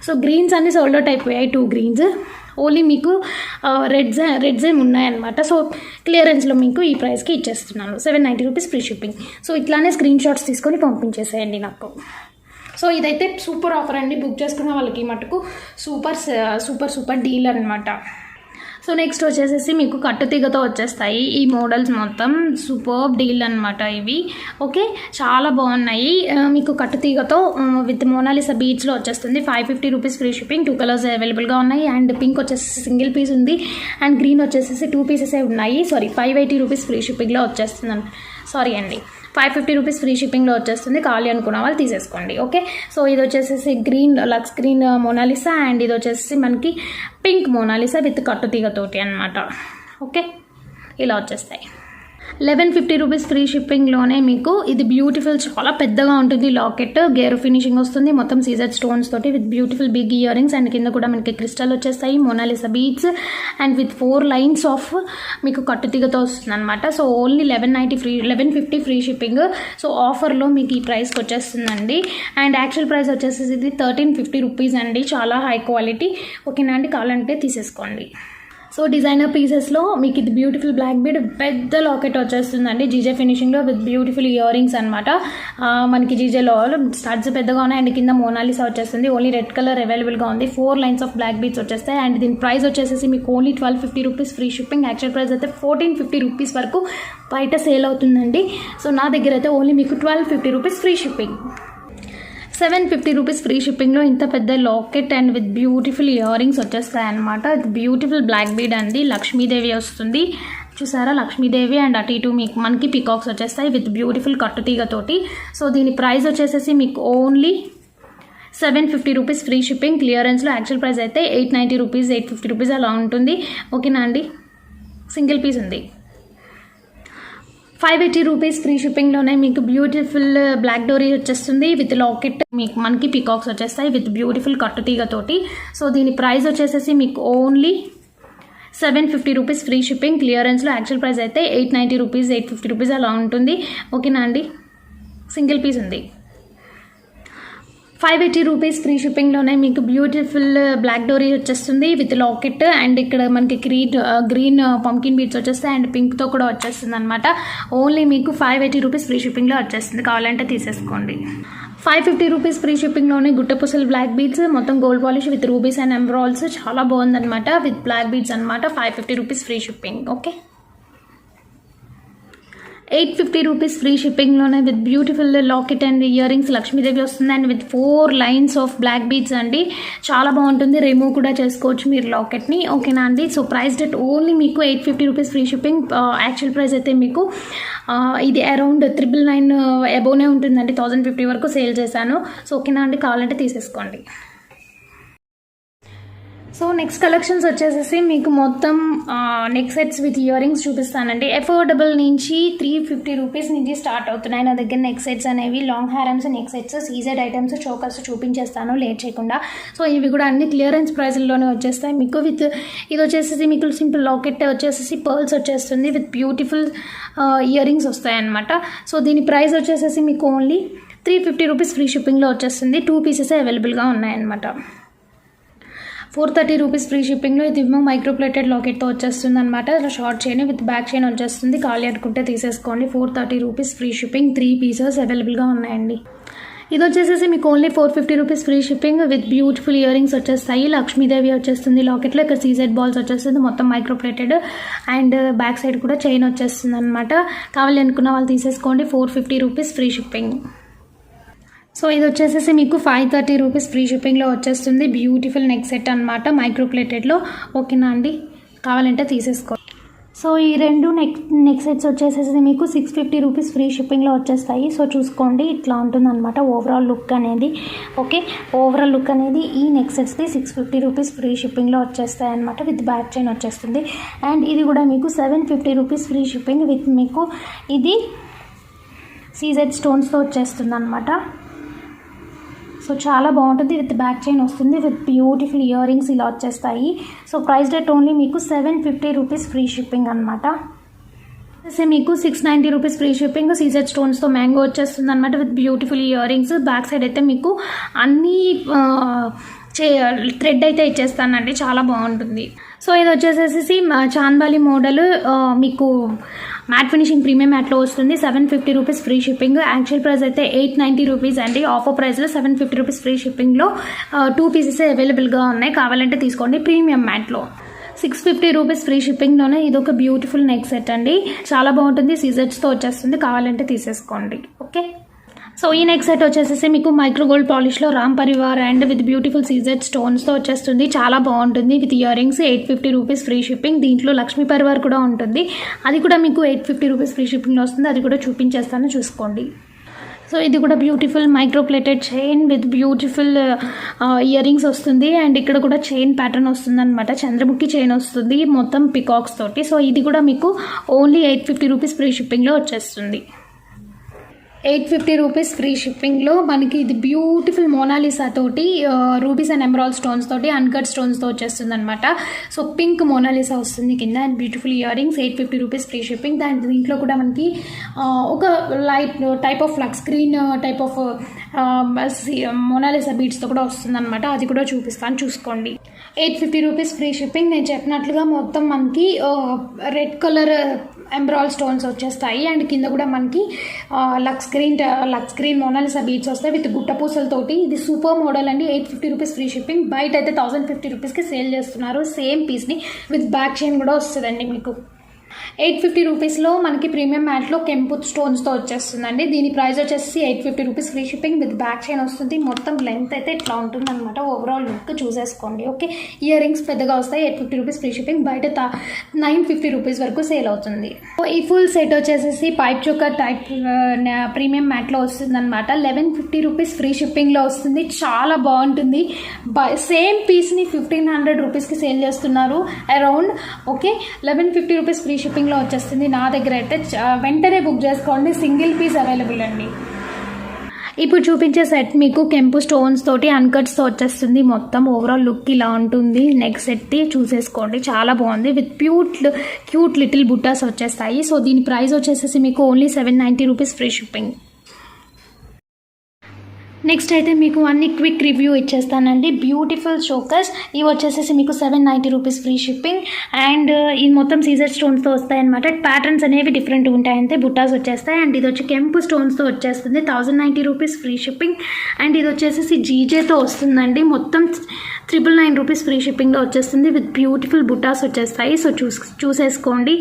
సో గ్రీన్స్ అన్ని సోల్డ్ అవుట్ అయిపోయాయి. 2 గ్రీన్స్ ఓన్లీ మీకు రెడ్స్ ఏమి ఉన్నాయన్నమాట. సో క్లియరెన్స్లో మీకు ఈ ప్రైస్కి ఇచ్చేస్తున్నాను. 790 రూపీస్ ఫ్రీ షిప్పింగ్. సో ఇట్లానే స్క్రీన్ షాట్స్ తీసుకొని పంపించేసేయండి నాకు. సో ఇదైతే సూపర్ ఆఫర్ అండి. బుక్ చేసుకున్న వాళ్ళకి మటుకు సూపర్ డీల్ అనమాట. సో నెక్స్ట్ వచ్చేసేసి మీకు కట్టుతీగతో వచ్చేస్తాయి ఈ మోడల్స్ మొత్తం. సూపర్ డీల్ అనమాట ఇవి. ఓకే, చాలా బాగున్నాయి. మీకు కట్టుతీగతో విత్ మోనాలిసా బీచ్లో వచ్చేస్తుంది. 550 రూపీస్ ఫ్రీ షిప్పింగ్. 2 కలర్స్ అవైలబుల్గా ఉన్నాయి. అండ్ పింక్ వచ్చేసి సింగిల్ పీస్ ఉంది. అండ్ గ్రీన్ వచ్చేసేసి 2 పీసెసే ఉన్నాయి. 580 రూపీస్ ఫ్రీ షిప్పింగ్లో వచ్చేస్తుంది. 550 రూపీస్ ఫ్రీ షిప్పింగ్లో వచ్చేస్తుంది. కావాలి అనుకున్న వాళ్ళు తీసేసుకోండి. ఓకే, సో ఇది వచ్చేసేసి లక్స్ గ్రీన్ మోనాలిసా. అండ్ ఇది వచ్చేసి మనకి పింక్ మోనాలిసా విత్ కట్టుతీగతోటి అనమాట. ఓకే, ఇలా వచ్చేస్తాయి. 1150 రూపీస్ ఫ్రీ షిప్పింగ్లోనే మీకు ఇది బ్యూటిఫుల్ చాలా పెద్దగా ఉంటుంది లాకెట్. గేరు ఫినిషింగ్ వస్తుంది. మొత్తం సీజర్ స్టోన్స్ తోటి with beautiful big earrings. And కింద కూడా మనకి క్రిస్టల్ వచ్చేస్తాయి. Mona Lisa beads and with 4 lines of మీకు కట్టుతీగతో వస్తుంది అనమాట. So only 1150 free shipping. So ఆఫర్లో మీకు ఈ ప్రైస్కి వచ్చేస్తుందండి. అండ్ యాక్చువల్ ప్రైస్ వచ్చేసి ఇది 1350 రూపీస్ అండి. చాలా హై క్వాలిటీ. ఓకేనా అండి, కావాలంటే తీసేసుకోండి. సో డిజైనర్ పీసెస్లో మీకు ఇది బ్యూటిఫుల్ బ్లాక్ బీడ్ పెద్ద లాకెట్ వచ్చేస్తుందండి. జీజే ఫినిషింగ్లో విత్ బ్యూటిఫుల్ ఇయర్ రింగ్స్ అనమాట. మనకి జీజేలో స్టడ్స్ పెద్దగా ఉన్నాయి. అండ్ కింద మోనాలిసా వచ్చేస్తుంది. ఓన్లీ రెడ్ కలర్ అవైలబుల్గా ఉంది. 4 లైన్స్ ఆఫ్ బ్లాక్ బీడ్స్ వచ్చేస్తాయి. అండ్ దీని ప్రైస్ వచ్చేసి మీకు only 1250 rupees free shipping. Actual price అయితే 1450 రూపీస్ వరకు బయట సేల్ అవుతుందండి. సో నా దగ్గర అయితే ఓన్లీ మీకు 1250 rupees free shipping. 750 rupees free షిప్పింగ్లో ఇంత పెద్ద locket and with beautiful year rings వచ్చేస్తాయి అనమాట. బ్యూటిఫుల్ బ్లాక్ బీడ్ అండి. లక్ష్మీదేవి వస్తుంది చూసారా, లక్ష్మీదేవి. అండ్ అటు ఇటు మనకి పికాక్స్ వచ్చేస్తాయి విత్ బ్యూటిఫుల్ కట్టుతీగతోటి. సో దీని ప్రైస్ వచ్చేసేసి మీకు ఓన్లీ 750 రూపీస్ ఫ్రీ షిప్పింగ్. క్లియరెన్స్లో యాక్చువల్ ప్రైస్ అయితే 890 రూపీస్ 850 రూపీస్ అలా ఉంటుంది. ఓకేనా అండి, సింగిల్ పీస్ ఉంది. 580 రూపీస్ ఫ్రీ షిప్పింగ్లోనే మీకు బ్యూటిఫుల్ బ్లాక్ డోరీ వచ్చేస్తుంది విత్ లాకెట్. మనకి పికాక్స్ వచ్చేస్తాయి విత్ బ్యూటిఫుల్ కట్టుతీగతోటి. సో దీని ప్రైస్ వచ్చేసేసి మీకు ఓన్లీ 750 రూపీస్ ఫ్రీ షిప్పింగ్. క్లియరెన్స్లో యాక్చువల్ ప్రైస్ అయితే 890 రూపీస్ 850 రూపీస్ అలా ఉంటుంది. ఓకేనా అండి. సింగిల్ పీస్ ఉంది. 580 రూపీస్ ఫ్రీ షిప్పింగ్లోనే మీకు బ్యూటిఫుల్ బ్లాక్ డోరీ వచ్చేస్తుంది విత్ లాకెట్ అండ్ ఇక్కడ మనకి గ్రీన్ పంకిన్ బీట్స్ వచ్చేస్తాయి అండ్ పింక్తో కూడా వచ్చేస్తుంది అనమాట. ఓన్లీ మీకు 580 రూపీస్ ఫ్రీ షిప్పింగ్లో వచ్చేస్తుంది. కావాలంటే తీసేసుకోండి. 550 రూపీస్ ఫ్రీ షిప్పింగ్లోనే గుట్టపూసలు బ్లాక్ బీడ్స్ మొత్తం gold polish with rubies and emeralds చాలా బాగుందన్నమాట. విత్ బ్లాక్ బీడ్స్ అనమాట. 550 rupees free shipping. Okay. 850 rupees free షిప్పింగ్లోనే with beautiful locket and ear rings Lakshmidevi వస్తుంది and with 4 lines of black beads అండి. చాలా బాగుంటుంది. రిమూవ్ కూడా చేసుకోవచ్చు మీరు లాకెట్ని. ఓకేనా అండి. సో ప్రైస్ డెట్ ఓన్లీ మీకు 850 rupees free shipping. Actual price అయితే మీకు ఇది అరౌండ్ 999 అబోనే ఉంటుందండి. 1050 వరకు సేల్ చేశాను. సో ఓకేనా అండి. కావాలంటే తీసేసుకోండి. సో నెక్స్ట్ కలెక్షన్స్ వచ్చేసేసి మీకు మొత్తం neck sets with year rings చూపిస్తానండి. అఫోర్డబుల్ నుంచి 350 రూపీస్ నుంచి స్టార్ట్ అవుతున్నాయి నా దగ్గర నెక్ సెట్స్ అనేవి. లాంగ్ హ్యారమ్స్, neck sets, CZ items, chokers చూపించేస్తాను లేట్ చేయకుండా. సో ఇవి కూడా అన్ని క్లియరెన్స్ ప్రైస్లోనే వచ్చేస్తాయి మీకు. విత్ ఇది వచ్చేసి మీకు సింపుల్ లాకెట్ వచ్చేసి పర్ల్స్ వచ్చేస్తుంది విత్ బ్యూటిఫుల్ ఇయర్ రింగ్స్ వస్తాయి అన్నమాట. సో దీని ప్రైస్ వచ్చేసేసి మీకు ఓన్లీ 350 రూపీస్ ఫ్రీ షిప్పింగ్లో వచ్చేస్తుంది. 2 పీసెస్ అవైలబుల్గా ఉన్నాయన్నమాట. 430 రూపీస్ ఫ్రీ షిప్పింగ్లో ఇది మైక్రోప్లేటెడ్ లాకెట్తో వచ్చేస్తుంది అనమాట. Short chain with back chain వచ్చేస్తుంది. ఖాళీ అనుకుంటే తీసేసుకోండి. 430 రూపీస్ ఫ్రీ షిప్పింగ్. 3 పీసెస్ అవైలబుల్గా ఉన్నాయండి. ఇది వచ్చేసేసి మీకు only 450 rupees free shipping with beautiful year rings వచ్చేస్తాయి. లక్ష్మీదేవి వచ్చేస్తుంది లాకెట్లో. ఇక్కడ సీజెడ్ బాల్స్ వచ్చేస్తుంది మొత్తం మైక్రోప్లేటెడ్ అండ్ బ్యాక్ సైడ్ కూడా చైన్ వచ్చేస్తుంది అనమాట. కావాలి అనుకున్న వాళ్ళు తీసేసుకోండి. 450 రూపీస్ ఫ్రీ షిప్పింగ్. సో ఇది వచ్చేసేసి మీకు 530 రూపీస్ ఫ్రీ షిప్పింగ్లో వచ్చేస్తుంది. బ్యూటిఫుల్ నెక్ సెట్ అనమాట మైక్రోప్లేటెడ్లో. ఓకేనా అండి. కావాలంటే తీసేసుకో. సో ఈ 2 నెక్ సెట్స్ వచ్చేసేసి మీకు 650 రూపీస్ ఫ్రీ షిప్పింగ్లో వచ్చేస్తాయి. సో చూసుకోండి ఇట్లా ఉంటుందన్నమాట ఓవరాల్ లుక్ అనేది. ఓకే. ఓవరాల్ లుక్ అనేది ఈ నెక్ సెట్స్కి 650 రూపీస్ ఫ్రీ షిప్పింగ్లో వచ్చేస్తాయి అనమాట. విత్ బ్యాక్ చైన్ వచ్చేస్తుంది. అండ్ ఇది కూడా మీకు 750 రూపీస్ ఫ్రీ షిప్పింగ్ విత్ మీకు ఇది సీజెడ్ స్టోన్స్తో వచ్చేస్తుంది అనమాట. సో చాలా బాగుంటుంది. విత్ బ్యాక్ చైన్ వస్తుంది విత్ బ్యూటిఫుల్ ఇయర్ రింగ్స్ ఇలా వచ్చేస్తాయి. సో ప్రైస్ డేట్ ఓన్లీ మీకు 750 రూపీస్ ఫ్రీ షిప్పింగ్ అనమాట. మీకు 690 రూపీస్ ఫ్రీ షిప్పింగ్. సీజెడ్ స్టోన్స్తో మ్యాంగో వచ్చేస్తుంది అనమాట with beautiful year rings. Back side అయితే మీకు అన్నీ థ్రెడ్ అయితే ఇచ్చేస్తానండి. చాలా బాగుంటుంది. సో ఇది వచ్చేసేసి చాంద్బాలి మోడల్ మీకు మ్యాట్ ఫినిషింగ్ ప్రీమియం మ్యాట్లో వస్తుంది. 750 rupees free shipping. Actual price అయితే 890 రూపీస్ అండి. ఆఫర్ ప్రైస్లో 750 రూపీస్ ఫ్రీ షిప్పింగ్లో 2 పీసెస్ అవైలబుల్గా ఉన్నాయి. కావాలంటే తీసుకోండి. ప్రీమియం మ్యాట్లో 650 రూపీస్ ఫ్రీ షిప్పింగ్లోనే ఇది ఒక బ్యూటిఫుల్ నెక్ సెట్ అండి. చాలా బాగుంటుంది. సీజెడ్స్తో వచ్చేస్తుంది. కావాలంటే తీసేసుకోండి. ఓకే. సో ఈ నెక్ సెట్ వచ్చేసేసి మీకు మైక్రో గోల్డ్ పాలిష్లో Ram Parivar and with beautiful CZ స్టోన్స్తో వచ్చేస్తుంది. చాలా బాగుంటుంది. With year rings 850 rupees free shipping. దీంట్లో లక్ష్మీ పరివార్ కూడా ఉంటుంది. అది కూడా మీకు 850 రూపీస్ ఫ్రీ షిప్పింగ్లో వస్తుంది. అది కూడా చూపించేస్తాను చూసుకోండి. సో ఇది కూడా beautiful micro plated chain with beautiful ear rings వస్తుంది. అండ్ ఇక్కడ కూడా చైన్ ప్యాటర్న్ వస్తుంది అనమాట. చంద్రముఖి చైన్ వస్తుంది మొత్తం పికాక్స్ తోటి. సో ఇది కూడా మీకు ఓన్లీ 850 రూపీస్ ఫ్రీ షిప్పింగ్లో వచ్చేస్తుంది. 850 రూపీస్ ఫ్రీ షిప్పింగ్లో మనకి ఇది బ్యూటిఫుల్ మోనాలిసా తోటి రూబీస్ అండ్ ఎమరాల్డ్ స్టోన్స్ తోటి అన్కట్ స్టోన్స్తో వచ్చేస్తుంది అనమాట. సో పింక్ మోనాలిసా వస్తుంది కింద and beautiful year rings. 850 rupees free shipping. దీంట్లో కూడా మనకి ఒక light type of flux green type of Monalisa బీడ్స్తో కూడా వస్తుంది అనమాట. అది కూడా చూపిస్తాను చూసుకోండి. 850 రూపీస్ ఫ్రీ షిప్పింగ్. నేను చెప్పినట్లుగా మొత్తం మనకి రెడ్ కలర్ ఎమరాల్డ్ స్టోన్స్ వచ్చేస్తాయి అండ్ కింద కూడా మనకి లక్స్ గ్రీన్ మోనాలిసా బీడ్స్ వస్తాయి విత్ గుట్ట పూసలతోటి. ఇది సూపర్ మోడల్ అండి. 850 రూపీస్ ఫ్రీ షిప్పింగ్. బయట అయితే 1050 రూపీస్కి సేల్ చేస్తున్నారు. సేమ్ పీస్ని విత్ బ్యాక్ చైన్ కూడా వస్తుందండి మీకు. 850 రూపీస్లో మనకి ప్రీమియం మ్యాట్లో కెంపు స్టోన్స్తో వచ్చేస్తుందండి. దీని ప్రైస్ వచ్చేసి 850 rupees free shipping with back chain వస్తుంది. మొత్తం లెంత్ అయితే ఇట్లా ఉంటుంది అనమాట. ఓవరాల్ లుక్ చూసేసుకోండి. ఓకే. ఇయర్ రింగ్స్ పెద్దగా వస్తాయి. 850 రూపీస్ ఫ్రీ షిప్పింగ్. బయట 950 రూపీస్ వరకు సేల్ అవుతుంది. ఈ ఫుల్ సెట్ వచ్చేసి పైప్ చోకర్ టైప్ ప్రీమియం మ్యాట్లో వస్తుంది అనమాట. 1150 రూపీస్ ఫ్రీ షిప్పింగ్లో వస్తుంది. చాలా బాగుంటుంది. సేమ్ పీస్ని 1500 రూపీస్కి సేల్ చేస్తున్నారు అరౌండ్. ఓకే. 1150 రూపీస్ ఫ్రీ షిప్పింగ్లో వచ్చేస్తుంది. నా దగ్గర అయితే వెంటనే బుక్ చేసుకోండి. సింగిల్ పీస్ అవైలబుల్ అండి. ఇప్పుడు చూపించే సెట్ మీకు కెంపు స్టోన్స్ తోటి అన్కట్స్తో వచ్చేస్తుంది. మొత్తం ఓవరాల్ లుక్ ఇలా ఉంటుంది. నెక్స్ట్ సెట్ చూసేసుకోండి, చాలా బాగుంది. విత్ క్యూట్ లిటిల్ బుట్టాస్ వచ్చేస్తాయి. సో దీని ప్రైస్ వచ్చేసేసి మీకు only 790 rupees free shipping. Next అయితే మీకు అన్ని క్విక్ రివ్యూ ఇచ్చేస్తానండి. బ్యూటిఫుల్ చోకర్స్ ఇవి వచ్చేసేసి మీకు 790 రూపీస్ ఫ్రీ షిప్పింగ్. అండ్ ఇది మొత్తం సీజర్ స్టోన్స్తో వస్తాయన్నమాట. ప్యాటర్న్స్ అనేవి డిఫరెంట్ ఉంటాయంటే బుట్టాస్ వచ్చేస్తాయి. అండ్ ఇది వచ్చి కెంపు స్టోన్స్తో వచ్చేస్తుంది, 1090 రూపీస్ ఫ్రీ షిప్పింగ్. అండ్ ఇది వచ్చేసేసి జీజేతో వస్తుందండి, మొత్తం 999 రూపీస్ ఫ్రీ షిప్పింగ్లో వచ్చేస్తుంది. విత్ బ్యూటిఫుల్ బుట్టాస్ వచ్చేస్తాయి. సో చూసేసుకోండి,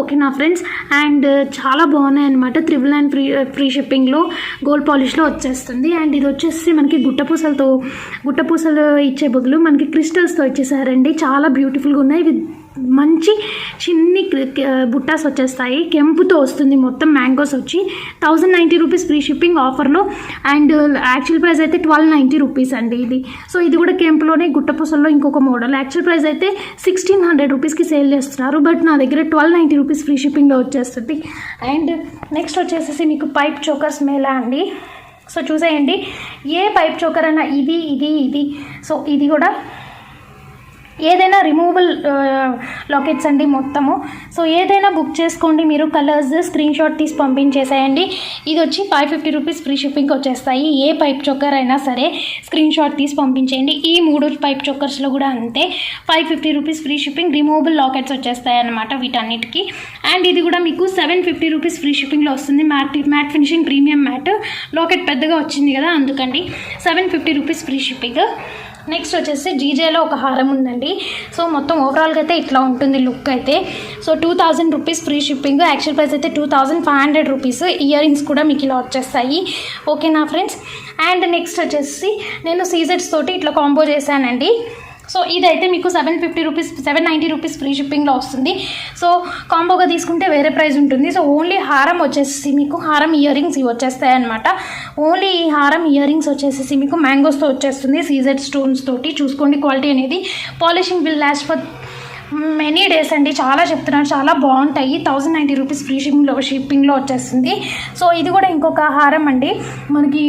ఓకేనా ఫ్రెండ్స్. అండ్ చాలా బాగున్నాయి అనమాట. 999 ఫ్రీ షిప్పింగ్లో గోల్డ్ పాలిష్లో వచ్చేస్తుంది. అండ్ ఇది వచ్చేసి మనకి గుట్టపూసలు ఇచ్చే బదులు మనకి క్రిస్టల్స్తో ఇచ్చేసారండి. చాలా బ్యూటిఫుల్గా ఉన్నాయి. విత్ మంచి చిన్ని బుట్టాస్ వచ్చేస్తాయి. కెంపుతో వస్తుంది, మొత్తం మ్యాంగోస్ వచ్చి 1090 రూపీస్ ఫ్రీ షిప్పింగ్ ఆఫర్లో. అండ్ యాక్చువల్ ప్రైస్ అయితే 1290 రూపీస్ అండి ఇది. సో ఇది కూడా కెంపులోనే గుట్టపూసల్లో ఇంకొక మోడల్. యాక్చువల్ ప్రైస్ అయితే 1600 రూపీస్కి సేల్ చేస్తున్నారు, బట్ నా దగ్గర 1290 రూపీస్ ఫ్రీ షిప్పింగ్లో వచ్చేస్తుంది. అండ్ నెక్స్ట్ వచ్చేసేసి మీకు పైప్ చోకర్స్ మేళా అండి. సో చూసేయండి, ఏ పైప్ చోకర్ అన్నా ఇది సో ఇది కూడా ఏదైనా రిమూవబుల్ లాకెట్స్ అండి మొత్తము. సో ఏదైనా బుక్ చేసుకోండి మీరు, కలర్స్ స్క్రీన్ షాట్ తీసి పంపించేసేయండి. ఇది వచ్చి 550 రూపీస్ ఫ్రీ షిప్పింగ్కి వచ్చేస్తాయి. ఏ పైప్ చోకర్ అయినా సరే స్క్రీన్ షాట్ తీసి పంపించేయండి. ఈ 3 పైప్ చోకర్స్లో కూడా అంతే, 550 rupees free shipping. Removable lockets వచ్చేస్తాయి అన్నమాట వీటన్నిటికీ. అండ్ ఇది కూడా మీకు 750 రూపీస్ ఫ్రీ షిప్పింగ్లో వస్తుంది. Mat finishing premium matte. Locket పెద్దగా వచ్చింది కదా అందుకండి 750 రూపీస్ ఫ్రీ షిప్పింగ్. నెక్స్ట్ వచ్చేసి జీజేలో ఒక హారం ఉందండి. సో మొత్తం ఓవరాల్గా అయితే ఇట్లా ఉంటుంది లుక్ అయితే. So 2000 rupees free shipping. Actual price అయితే 2500 రూపీస్. ఇయర్ రింగ్స్ కూడా మీకు ఇలా వచ్చేస్తాయి, ఓకేనా ఫ్రెండ్స్. అండ్ నెక్స్ట్ వచ్చేసి నేను సీజెట్స్ తోటి ఇట్లా కాంబో చేశానండి. సో ఇదైతే మీకు 790 రూపీస్ ఫ్రీ షిప్పింగ్లో వస్తుంది. సో కాంబోగా తీసుకుంటే వేరే ప్రైస్ ఉంటుంది. సో ఓన్లీ హారం వచ్చేసి మీకు హారం ఇయర్ రింగ్స్ ఇవి వచ్చేస్తాయి అనమాట. ఓన్లీ ఈ హారం ఇయర్ రింగ్స్ వచ్చేసి మీకు మ్యాంగోస్తో వచ్చేస్తుంది, సీజెడ్ స్టోన్స్ తోటి. చూసుకోండి క్వాలిటీ అనేది. Polishing will last for many days అండి. చాలా చెప్తున్నాను, చాలా బాగుంటాయి. 1090 రూపీస్ ఫ్రీ షిప్పింగ్లో వచ్చేస్తుంది. సో ఇది కూడా ఇంకొక హారం అండి, మనకి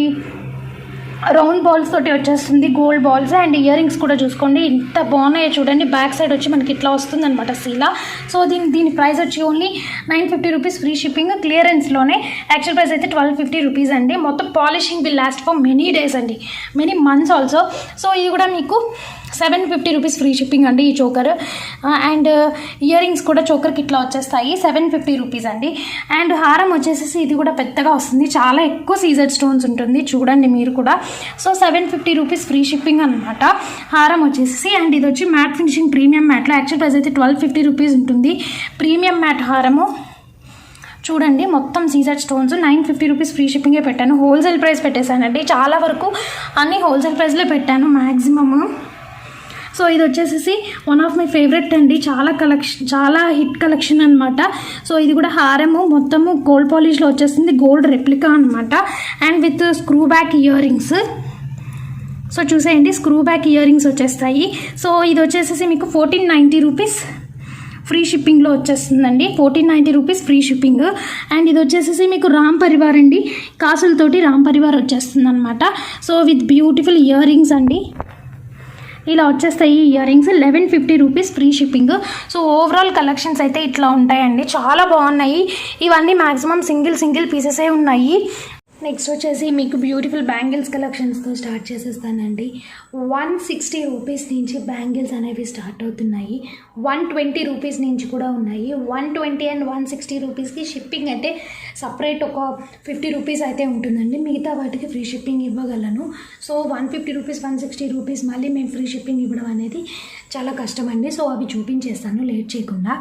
రౌండ్ బాల్స్ తోటి వచ్చేస్తుంది, gold balls. And ear rings కూడా చూసుకోండి ఎంత బాగున్నాయో చూడండి. బ్యాక్ సైడ్ వచ్చి మనకి ఇట్లా వస్తుంది అనమాట సీలా. సో దీని ప్రైస్ వచ్చి ఓన్లీ 950 రూపీస్ ఫ్రీ షిప్పింగ్. క్లియరెన్స్లోనే. యాక్చువల్ ప్రైస్ అయితే 1250 రూపీస్ అండి. మొత్తం polishing will last for many days అండి, మెనీ మంత్స్ ఆల్సో. సో ఇది కూడా మీకు 750 రూపీస్ ఫ్రీ షిప్పింగ్ అండి ఈ చోకర్. అండ్ ఇయర్ రింగ్స్ కూడా చోకర్కి ఇట్లా వచ్చేస్తాయి, 750 రూపీస్ అండి. అండ్ హారం వచ్చేసి ఇది కూడా పెద్దగా వస్తుంది, చాలా ఎక్కువ సీజర్ స్టోన్స్ ఉంటుంది చూడండి మీరు కూడా. సో 750 రూపీస్ ఫ్రీ షిప్పింగ్ అనమాట హారం వచ్చేసి. అండ్ ఇది వచ్చి మ్యాట్ ఫినిషింగ్ ప్రీమియం మ్యాట్లో. యాక్చువల్ ప్రైస్ అయితే 1250 రూపీస్ ఉంటుంది. ప్రీమియం మ్యాట్ హారము చూడండి, మొత్తం సీజర్ స్టోన్స్. 950 రూపీస్ ఫ్రీ షిప్పింగే పెట్టాను. హోల్సేల్ ప్రైస్ పెట్టేశానండి, చాలా వరకు అన్నీ హోల్సేల్ ప్రైస్లో పెట్టాను మ్యాక్సిమమ్. సో ఇది వచ్చేసి వన్ ఆఫ్ మై ఫేవరెట్ అండి, చాలా హిట్ కలెక్షన్ అనమాట. సో ఇది కూడా హారము మొత్తము గోల్డ్ పాలిష్లో వచ్చేస్తుంది, గోల్డ్ రెప్లికా అనమాట. And with screw back year rings. So చూసేయండి, స్క్రూ బ్యాక్ ఇయర్ రింగ్స్ వచ్చేస్తాయి. సో ఇది వచ్చేసి మీకు 1490 రూపీస్ ఫ్రీ షిప్పింగ్లో వచ్చేస్తుందండి. 1490 రూపీస్ ఫ్రీ షిప్పింగ్. అండ్ ఇది వచ్చేసి మీకు రామ్ పరివార్ అండి, కాసులతోటి రామ్ పరివార్ వచ్చేస్తుంది అనమాట. So with beautiful ear rings అండి, ఇలా వచ్చేస్తాయి ear rings. 1150 rupees free shipping. So overall collections అయితే ఇట్లా ఉంటాయండి, చాలా బాగున్నాయి. ఇవన్నీ మ్యాక్సిమం సింగిల్ పీసెసే ఉన్నాయి. నెక్స్ట్ వచ్చేసి మీకు బ్యూటిఫుల్ బ్యాంగిల్స్ కలెక్షన్స్తో స్టార్ట్ చేసేస్తానండి. 160 రూపీస్ నుంచి బ్యాంగిల్స్ అనేవి స్టార్ట్ అవుతున్నాయి. 120 రూపీస్ నుంచి కూడా ఉన్నాయి. 120 అండ్ 160 రూపీస్కి షిప్పింగ్ అంటే సపరేట్ ఒక 50 రూపీస్ అయితే ఉంటుందండి. మిగతా వాటికి ఫ్రీ షిప్పింగ్ ఇవ్వగలను. సో 150 రూపీస్ 160 రూపీస్ మళ్ళీ మేము ఫ్రీ షిప్పింగ్ ఇవ్వడం అనేది చాలా కష్టం అండి. సో అవి చూపించేస్తాను లేట్ చేయకుండా.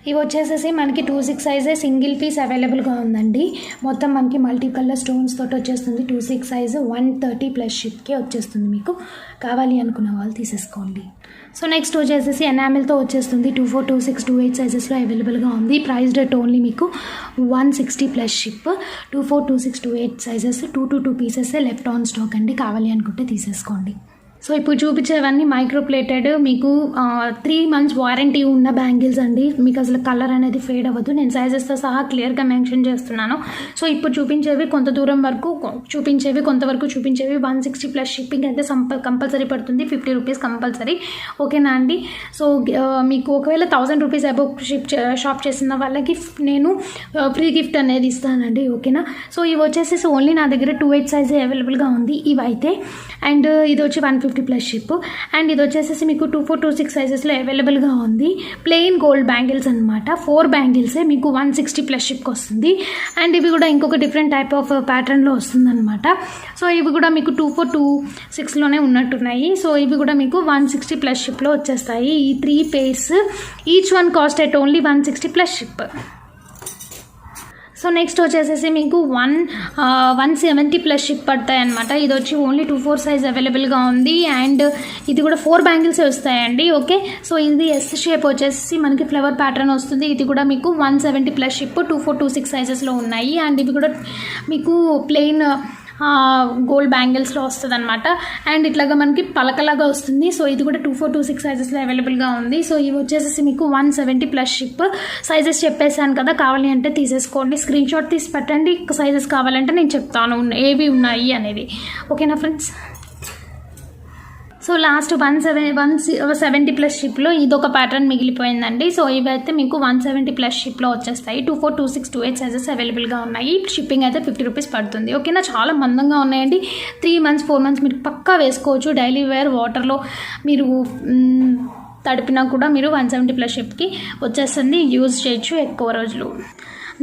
ఇవి వచ్చేసేసి మనకి 26 సైజే సింగిల్ పీస్ అవైలబుల్గా ఉందండి. మొత్తం మనకి మల్టీ కలర్ స్టోన్స్ తోటి వచ్చేస్తుంది. 26 సైజు 130 ప్లస్ షిప్కే వచ్చేస్తుంది. మీకు కావాలి అనుకున్న వాళ్ళు తీసేసుకోండి. సో నెక్స్ట్ వచ్చేసేసి ఎనామిల్తో వచ్చేస్తుంది. 24, 26, 28 సైజెస్లో అవైలబుల్గా ఉంది. ప్రైస్ రేట్ ఓన్లీ మీకు 160 plus ship. 24, 26, 28 sizes 2 to 2 pieces left on stock అండి. కావాలి అనుకుంటే తీసేసుకోండి. సో ఇప్పుడు చూపించేవన్నీ మైక్రోప్లేటెడ్ మీకు 3 months వారంటీ ఉన్న బ్యాంగిల్స్ అండి. మీకు అసలు కలర్ అనేది ఫేడ్ అవ్వదు. నేను సైజెస్తో సహా క్లియర్గా మెన్షన్ చేస్తున్నాను. సో ఇప్పుడు చూపించేవి కొంతవరకు చూపించేవి 160 ప్లస్ షిప్పింగ్ అయితే కంపల్సరీ పడుతుంది. 50 రూపీస్ కంపల్సరీ. ఓకేనా అండి. సో మీకు ఒకవేళ 1000 రూపీస్ అబౌవ్ షాప్ చేసిన వాళ్ళకి నేను ఫ్రీ గిఫ్ట్ అనేది ఇస్తానండి. ఓకేనా. సో ఇవి వచ్చేసి ఓన్లీ నా దగ్గర 2/8 సైజ్ అవైలబుల్గా ఉంది ఇవి అయితే. అండ్ ఇది వచ్చి 150 ప్లస్ షిప్. అండ్ ఇది వచ్చేసి మీకు 24, 26 సైజెస్లో అవైలబుల్గా ఉంది. ప్లెయిన్ గోల్డ్ బ్యాంగిల్స్ అనమాట. 4 బ్యాంగిల్సే మీకు 160 ప్లస్ షిప్కి వస్తుంది. అండ్ ఇవి కూడా ఇంకొక డిఫరెంట్ టైప్ ఆఫ్ ప్యాటర్న్లో వస్తుంది అనమాట. సో ఇవి కూడా మీకు 24, 26లోనే ఉన్నట్టున్నాయి. సో ఇవి కూడా మీకు 160 ప్లస్ షిప్లో వచ్చేస్తాయి. ఈ 3 pairs each one cost at only 160 plus ship. So next వచ్చేసేసి మీకు 170 ప్లస్ షిప్ పడతాయి అనమాట. ఇది వచ్చి ఓన్లీ 24 సైజ్ అవైలబుల్గా ఉంది. అండ్ ఇది కూడా 4 బ్యాంగిల్స్ వస్తాయండి. ఓకే. సో ఇది ఎస్ షేప్ వచ్చేసి మనకి ఫ్లవర్ ప్యాటర్న్ వస్తుంది. ఇది కూడా మీకు 170 ప్లస్ షిప్ 24, 26 సైజెస్లో ఉన్నాయి. అండ్ ఇవి కూడా మీకు ప్లెయిన్ గోల్డ్ బ్యాంగిల్స్లో వస్తుంది అనమాట. అండ్ ఇట్లాగా మనకి పలకలాగా వస్తుంది. సో ఇది కూడా 24, 26 సైజెస్లో అవైలబుల్గా ఉంది. సో ఇవి వచ్చేసి మీకు 170 ప్లస్ షిప్. సైజెస్ చెప్పేసాను కదా, కావాలి అంటే తీసేసుకోండి. స్క్రీన్ షాట్ తీసి పెట్టండి. సైజెస్ కావాలంటే నేను చెప్తాను ఏవి ఉన్నాయి అనేది. ఓకేనా ఫ్రెండ్స్. సో లాస్ట్ 170 ప్లస్ షిప్లో ఇదొక ప్యాటర్న్ మిగిలిపోయిందండి. సో ఇవైతే మీకు 170 ప్లస్ షిప్లో వచ్చేస్తాయి. 24, 26, 28 సైజెస్ అవైలబుల్గా ఉన్నాయి. షిప్పింగ్ అయితే 50 రూపీస్ పడుతుంది. ఓకేనా. చాలా మందంగా ఉన్నాయండి. 3 months, 4 months మీరు పక్కా వేసుకోవచ్చు. డైలీ వేర్ వాటర్లో మీరు తడిపినా కూడా మీరు 170 ప్లస్ షిప్కి వచ్చేస్తుంది. యూజ్ చేయొచ్చు ఎక్కువ రోజులు.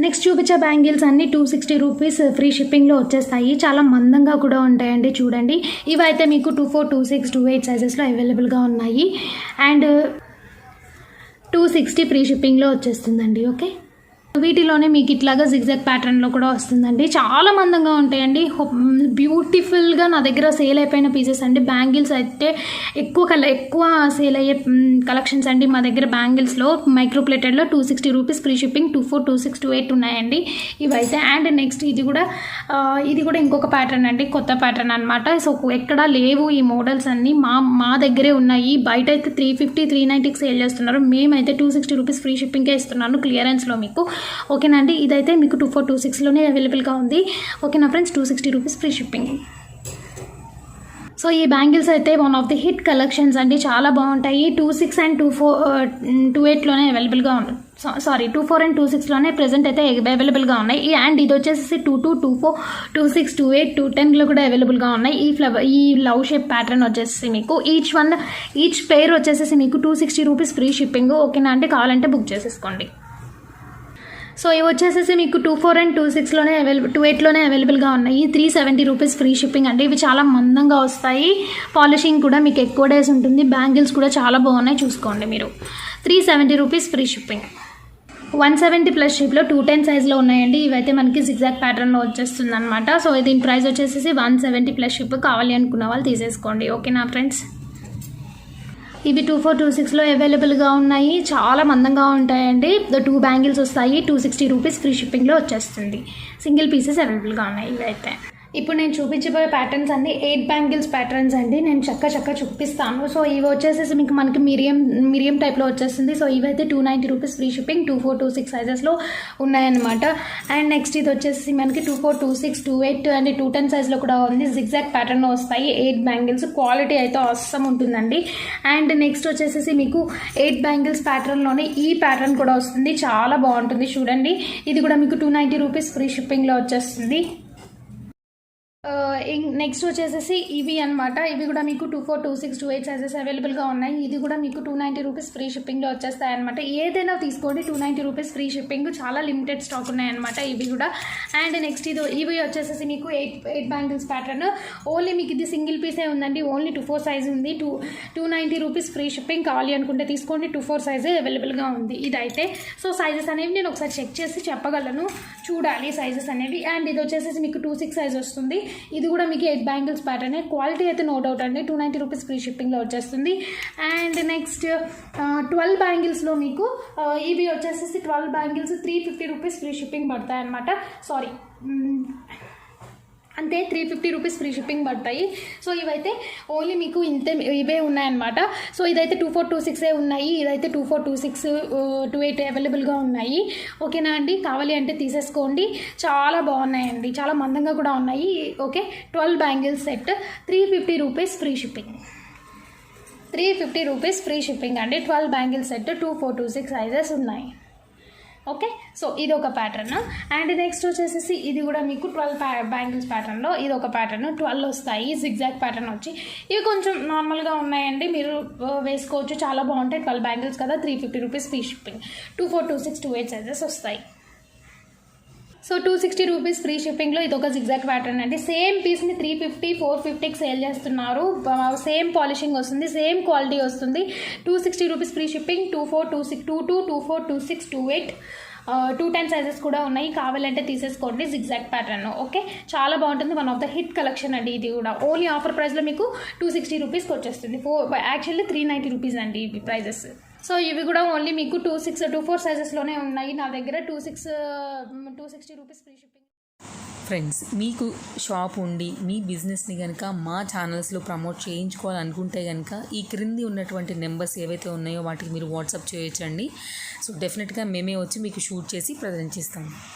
నెక్స్ట్ చూపించే బ్యాంగిల్స్ అన్నీ 260 రూపీస్ ఫ్రీ షిప్పింగ్లో వచ్చేస్తాయి. చాలా మందంగా కూడా ఉంటాయండి. చూడండి ఇవైతే మీకు 24, 26, 28 సైజెస్లో అవైలబుల్గా ఉన్నాయి. అండ్ 260 ఫ్రీ షిప్పింగ్లో వచ్చేస్తుందండి. ఓకే. వీటిలోనే మీకు ఇట్లాగా జిగ్జాగ్ ప్యాటర్న్లో కూడా వస్తుందండి. చాలా మందంగా ఉంటాయండి. బ్యూటిఫుల్గా నా దగ్గర సేల్ అయిపోయిన పీసెస్ అండి. బ్యాంగిల్స్ అయితే ఎక్కువ సేల్ అయ్యే కలెక్షన్స్ అండి మా దగ్గర. బ్యాంగిల్స్లో మైక్రోప్లేటెడ్లో 260 రూపీస్ ఫ్రీ షిప్పింగ్ 24, 26, 28 ఉన్నాయండి ఇవైతే. అండ్ నెక్స్ట్ ఇది కూడా ఇంకొక ప్యాటర్న్ అండి. కొత్త ప్యాటర్న్ అనమాట. సో ఎక్కడా లేవు ఈ మోడల్స్ అన్నీ మా దగ్గరే ఉన్నాయి. బయట అయితే 350, 390కి సేల్ చేస్తున్నారు. మేమైతే 260 రూపీస్ ఫ్రీ షిప్పింగ్కే ఇస్తున్నాను క్లియరెన్స్లో మీకు. ఓకేనా అండి. ఇదైతే మీకు 24, 26లోనే అవైలబుల్గా ఉంది. ఓకేనా friends. 260 rupees free shipping. So ఈ బ్యాంగిల్స్ అయితే one of the hit collections అండి. చాలా బాగుంటాయి. 26 and 28లోనే అవైలబుల్గా ఉన్నాయి. 24 and 26లోనే ప్రెజెంట్ అయితే అవైలబుల్గా ఉన్నాయి. అండ్ ఇది వచ్చేసి 22, 24, 26, 28, 210లో కూడా అవైలబుల్గా ఉన్నాయి. ఈ లవ్ షేప్ ప్యాటర్న్ వచ్చేసి మీకు ఈచ్ పెయిర్ వచ్చేసి మీకు 260 రూపీస్ ఫ్రీ షిప్పింగ్. ఓకేనా అంటే కావాలంటే బుక్ చేసేసుకోండి. సో ఇవి వచ్చేసి మీకు 24 and 26లోనే 28లోనే అవైలబుల్గా ఉన్నాయి. 370 రూపీస్ ఫ్రీ షిప్పింగ్ అండి. ఇవి చాలా మందంగా వస్తాయి. పాలిషింగ్ కూడా మీకు ఎక్కువ డేస్ ఉంటుంది. బ్యాంగిల్స్ కూడా చాలా బాగున్నాయి. చూసుకోండి మీరు. 370 రూపీస్ ఫ్రీ షిప్పింగ్. 170 ప్లస్ షిప్లో 210 సైజ్లో ఉన్నాయండి. ఇవైతే మనకి జిగ్జాగ్ ప్యాటర్న్లో వచ్చేస్తుంది అనమాట. సో దీని ప్రైస్ వచ్చేసి 170 ప్లస్ షిప్. కావాలి అనుకున్న వాళ్ళు తీసేసుకోండి. ఓకేనా ఫ్రెండ్స్. ఇవి 24, 26లో అవైలబుల్గా ఉన్నాయి. చాలా మందంగా ఉంటాయండి. 2 బ్యాంగిల్స్ వస్తాయి. 260 రూపీస్ ఫ్రీ షిప్పింగ్లో వచ్చేస్తుంది. సింగిల్ పీసెస్ అవైలబుల్గా ఉన్నాయి ఇవైతే. ఇప్పుడు నేను చూపించబోయే ప్యాటర్న్స్ అన్ని 8 బ్యాంగిల్స్ ప్యాటర్న్స్ అండి. నేను చక్క చూపిస్తాను. సో ఇవి వచ్చేసి మీకు మనకి మీడియం టైప్లో వచ్చేస్తుంది. సో ఇవైతే 290 రూపీస్ ఫ్రీ షిప్పింగ్ 24, 26 సైజెస్లో ఉన్నాయన్నమాట. అండ్ నెక్స్ట్ ఇది వచ్చేసి మనకి 24, 26, 28 అండ్ 210 సైజ్లో కూడా ఉంది. జిగ్జాగ్ ప్యాటర్న్లో వస్తాయి 8 బ్యాంగిల్స్. క్వాలిటీ అయితే అవసరం ఉంటుందండి. అండ్ నెక్స్ట్ వచ్చేసి మీకు 8 బ్యాంగిల్స్ ప్యాటర్న్లోనే ఈ ప్యాటర్న్ కూడా వస్తుంది. చాలా బాగుంటుంది. చూడండి ఇది కూడా మీకు 290 రూపీస్ ఫ్రీ షిప్పింగ్లో వచ్చేస్తుంది. నెక్స్ట్ వచ్చేసి ఇవి అనమాట. ఇవి కూడా మీకు 24, 26, 28 సైజెస్ అవైలబుల్గా ఉన్నాయి. ఇది కూడా మీకు 290 రూపీస్ ఫ్రీ షిప్పింగ్లో వచ్చేస్తాయి అనమాట. ఏదైనా తీసుకోండి 290 రూపీస్ ఫ్రీ షిప్పింగ్. చాలా లిమిటెడ్ స్టాక్ ఉన్నాయన్నమాట ఇవి కూడా. అండ్ నెక్స్ట్ ఇవి వచ్చేసి మీకు 8 బ్యాంగిల్స్ ప్యాటర్న్. ఓన్లీ మీకు ఇది సింగిల్ పీసే ఉందండి. ఓన్లీ 24 సైజ్ ఉంది. 290 రూపీస్ ఫ్రీ షిప్పింగ్. కావాలి అనుకుంటే తీసుకోండి. 24 సైజే అవైలబుల్గా ఉంది ఇదైతే. సో సైజెస్ అనేవి నేను ఒకసారి చెక్ చేసి చెప్పగలను. చూడాలి సైజెస్ అనేవి. అండ్ ఇది వచ్చేసి మీకు 26 సైజ్ వస్తుంది. ఇది కూడా మీకు 8 బ్యాంగిల్స్ ప్యాటర్న్. క్వాలిటీ అయితే నో డౌట్ అండి. 290 రూపీస్ ఫ్రీ షిప్పింగ్లో వచ్చేస్తుంది. అండ్ నెక్స్ట్ 12 బ్యాంగిల్స్లో మీకు ఇవి వచ్చేసి 12 బ్యాంగిల్స్ 350 రూపీస్ ఫ్రీ షిప్పింగ్ పడతాయి అనమాట. సారీ అంతే 350 రూపీస్ ఫ్రీ షిప్పింగ్ పడతాయి. సో ఇవైతే ఓన్లీ మీకు ఇంతే ఇవే ఉన్నాయన్నమాట. సో ఇదైతే 2426 ఉన్నాయి, ఇదైతే 2426 28 అవైలబుల్గా ఉన్నాయి. ఓకేనా అండి, కావాలి అంటే తీసేసుకోండి. చాలా బాగున్నాయండి, చాలా మందంగా కూడా ఉన్నాయి. Okay, 12 bangles set 350 rupees free shipping. 350 rupees free shipping అండి. 12 బ్యాంగిల్ సెట్ 2426 సైజెస్ ఉన్నాయి. ఓకే, సో ఇది ఒక ప్యాటర్న్. అండ్ నెక్స్ట్ వచ్చేసి ఇది కూడా మీకు 12 బ్యాంగిల్స్ ప్యాటర్న్లో ఇది ఒక ప్యాటర్న్. 12 వస్తాయి, జిగ్జాగ్ ప్యాటర్న్ వచ్చి. ఇవి కొంచెం నార్మల్గా ఉన్నాయండి, మీరు వేసుకోవచ్చు, చాలా బాగుంటాయి. 12 బ్యాంగిల్స్ కదా, 350 రూపీస్ ఫ్రీ షిప్పింగ్. 2426 28 సైజెస్ వస్తాయి. సో 260 రూపీస్ ఫ్రీ షిప్పింగ్లో ఇది ఒక జిగ్జాగ్ ప్యాటర్న్ అండి. సేమ్ పీస్ని 350 450కి సేల్ చేస్తున్నారు. సేమ్ పాలిషింగ్ వస్తుంది, సేమ్ క్వాలిటీ వస్తుంది. 260 రూపీస్ ఫ్రీ షిప్పింగ్. 2426 22 24 26 28 210 సైజెస్ కూడా ఉన్నాయి. కావాలంటే తీసేసుకోండి. Zigzag pattern. ఓకే, చాలా బాగుంటుంది. One of the hit collection అండి ఇది కూడా. ఓన్లీ ఆఫర్ ప్రైస్లో మీకు 260 రూపీస్కి వచ్చేస్తుంది. యాక్చువల్లీ 390 రూపీస్ అండి ఇవి ప్రైజెస్. సో ఇవి కూడా ఓన్లీ మీకు 24 సైజెస్లోనే ఉన్నాయి నా దగ్గర. 260 రూపీస్ ఫ్రీ షిప్పింగ్. ఫ్రెండ్స్, మీకు షాప్ ఉండి మీ బిజినెస్ని కనుక మా ఛానల్స్లో ప్రమోట్ చేయించుకోవాలనుకుంటే కనుక ఈ క్రింది ఉన్నటువంటి నెంబర్స్ ఏవైతే ఉన్నాయో వాటికి మీరు వాట్సాప్ చేయొచ్చండి. సో డెఫినెట్గా మేమే వచ్చి మీకు షూట్ చేసి ప్రజెంట్ చేస్తాము.